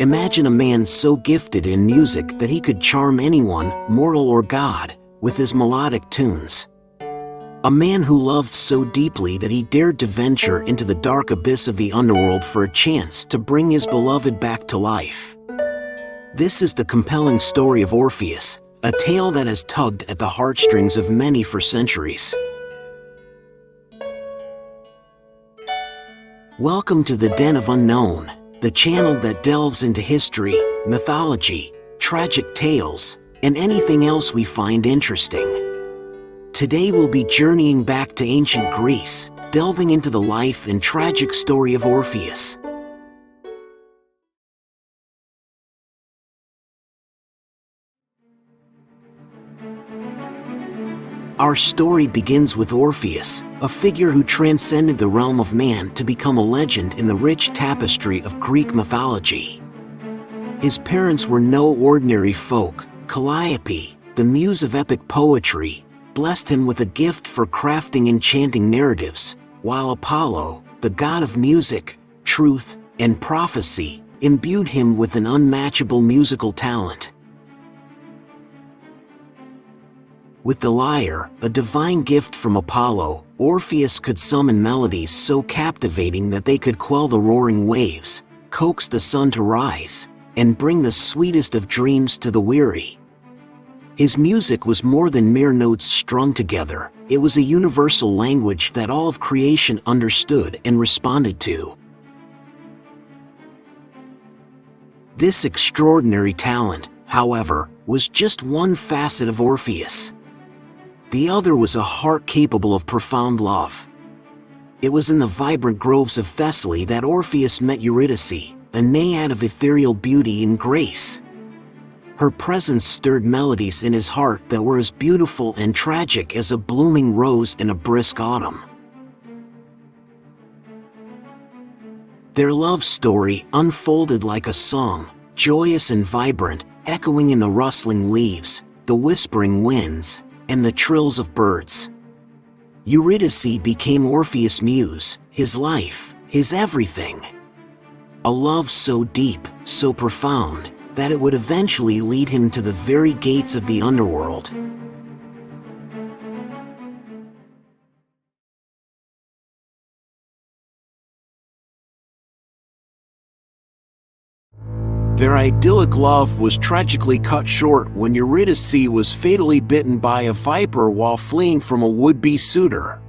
Imagine a man so gifted in music that he could charm anyone, mortal or god, with his melodic tunes. A man who loved so deeply that he dared to venture into the dark abyss of the underworld for a chance to bring his beloved back to life. This is the compelling story of Orpheus, a tale that has tugged at the heartstrings of many for centuries. Welcome to the Den of Unknown, the channel that delves into history, mythology, tragic tales, and anything else we find interesting. Today we'll be journeying back to ancient Greece, delving into the life and tragic story of Orpheus. Our story begins with Orpheus, a figure who transcended the realm of man to become a legend in the rich tapestry of Greek mythology. His parents were no ordinary folk. Calliope, the muse of epic poetry, blessed him with a gift for crafting enchanting narratives, while Apollo, the god of music, truth, and prophecy, imbued him with an unmatchable musical talent. With the lyre, a divine gift from Apollo, Orpheus could summon melodies so captivating that they could quell the roaring waves, coax the sun to rise, and bring the sweetest of dreams to the weary. His music was more than mere notes strung together. It was a universal language that all of creation understood and responded to. This extraordinary talent, however, was just one facet of Orpheus. The other was a heart capable of profound love. It was in the vibrant groves of Thessaly that Orpheus met Eurydice, a naiad of ethereal beauty and grace. Her presence stirred melodies in his heart that were as beautiful and tragic as a blooming rose in a brisk autumn. Their love story unfolded like a song, joyous and vibrant, echoing in the rustling leaves, the whispering winds, and the trills of birds. Eurydice became Orpheus' muse, his life, his everything. A love so deep, so profound, that it would eventually lead him to the very gates of the underworld. Their idyllic love was tragically cut short when Eurydice was fatally bitten by a viper while fleeing from a would-be suitor.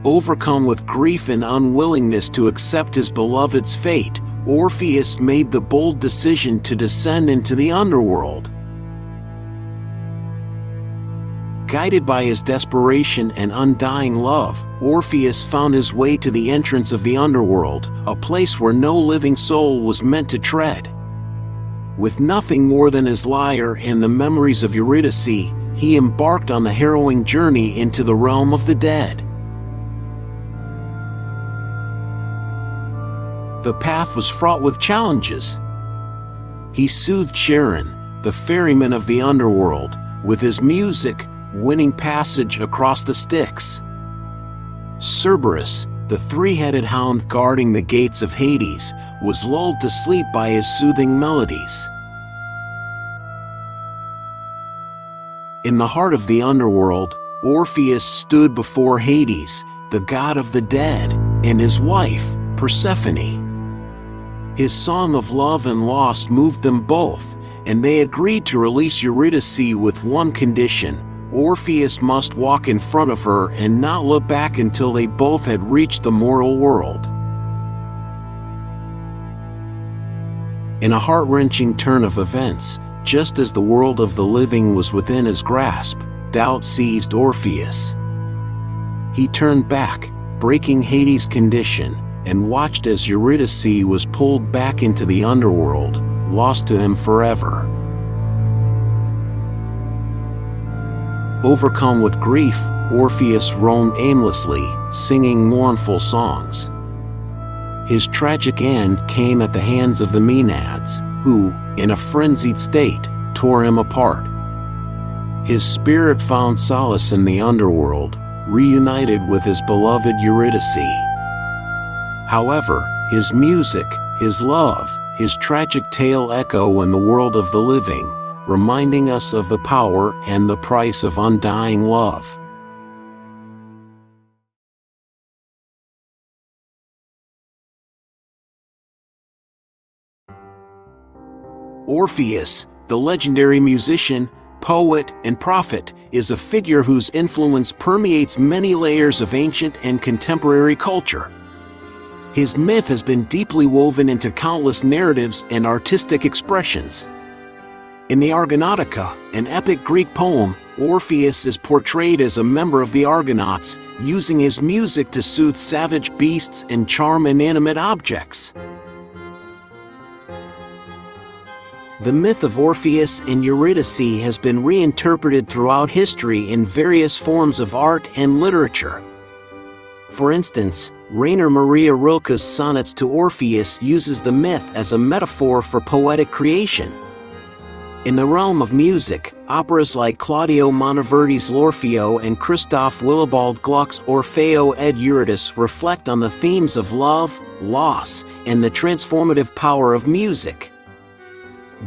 Overcome with grief and unwillingness to accept his beloved's fate, Orpheus made the bold decision to descend into the underworld. Guided by his desperation and undying love, Orpheus found his way to the entrance of the underworld, a place where no living soul was meant to tread. With nothing more than his lyre and the memories of Eurydice, he embarked on the harrowing journey into the realm of the dead. The path was fraught with challenges. He soothed Charon, the ferryman of the underworld, with his music, winning passage across the Styx. Cerberus, the three-headed hound guarding the gates of Hades, was lulled to sleep by his soothing melodies. In the heart of the underworld, Orpheus stood before Hades, the god of the dead, and his wife, Persephone. His song of love and loss moved them both, and they agreed to release Eurydice with one condition: Orpheus must walk in front of her and not look back until they both had reached the mortal world. In a heart-wrenching turn of events, just as the world of the living was within his grasp, doubt seized Orpheus. He turned back, breaking Hades' condition, and watched as Eurydice was pulled back into the underworld, lost to him forever. Overcome with grief, Orpheus roamed aimlessly, singing mournful songs. His tragic end came at the hands of the Maenads, who, in a frenzied state, tore him apart. His spirit found solace in the underworld, reunited with his beloved Eurydice. However, his music, His love, his tragic tale echo in the world of the living, reminding us of the power and the price of undying love. Orpheus, the legendary musician, poet, and prophet, is a figure whose influence permeates many layers of ancient and contemporary culture. His myth has been deeply woven into countless narratives and artistic expressions. In the Argonautica, an epic Greek poem, Orpheus is portrayed as a member of the Argonauts, using his music to soothe savage beasts and charm inanimate objects. The myth of Orpheus and Eurydice has been reinterpreted throughout history in various forms of art and literature. For instance, Rainer Maria Rilke's sonnets to Orpheus uses the myth as a metaphor for poetic creation. In the realm of music, operas like Claudio Monteverdi's L'Orfeo and Christoph Willibald Gluck's Orfeo ed Eurydice reflect on the themes of love, loss, and the transformative power of music.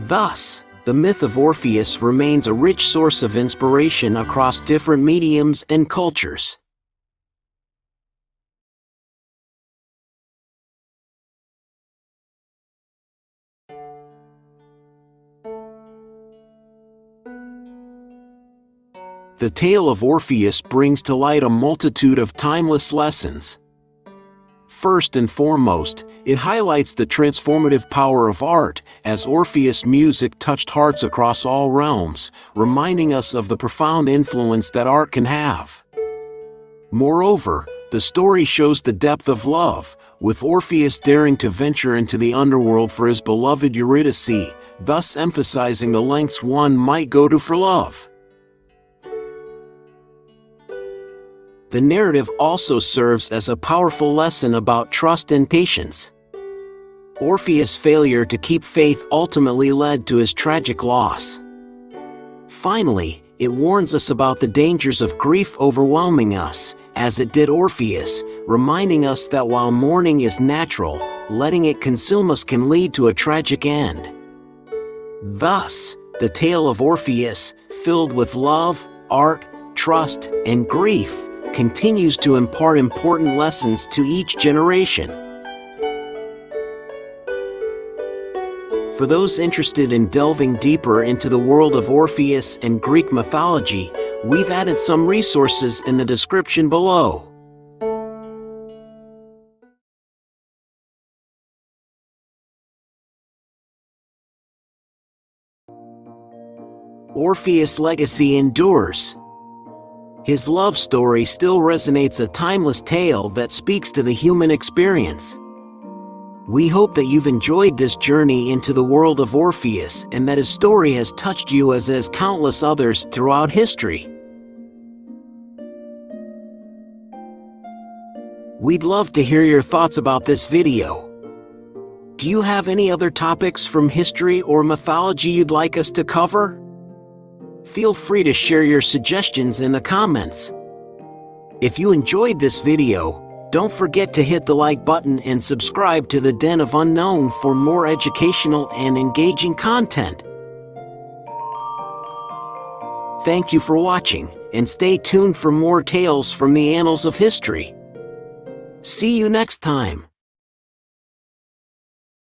Thus, the myth of Orpheus remains a rich source of inspiration across different mediums and cultures. The tale of Orpheus brings to light a multitude of timeless lessons. First and foremost, it highlights the transformative power of art, as Orpheus' music touched hearts across all realms, reminding us of the profound influence that art can have. Moreover, the story shows the depth of love, with Orpheus daring to venture into the underworld for his beloved Eurydice, thus emphasizing the lengths one might go to for love. The narrative also serves as a powerful lesson about trust and patience. Orpheus' failure to keep faith ultimately led to his tragic loss. Finally, it warns us about the dangers of grief overwhelming us, as it did Orpheus, reminding us that while mourning is natural, letting it consume us can lead to a tragic end. Thus, the tale of Orpheus, filled with love, art, trust, and grief, continues to impart important lessons to each generation. For those interested in delving deeper into the world of Orpheus and Greek mythology, we've added some resources in the description below. Orpheus' legacy endures. His love story still resonates, a timeless tale that speaks to the human experience. We hope that you've enjoyed this journey into the world of Orpheus and that his story has touched you as has countless others throughout history. We'd love to hear your thoughts about this video. Do you have any other topics from history or mythology you'd like us to cover? Feel free to share your suggestions in the comments. If you enjoyed this video, don't forget to hit the like button and subscribe to the Den of Unknown for more educational and engaging content. Thank you for watching, and stay tuned for more tales from the annals of history. See you next time.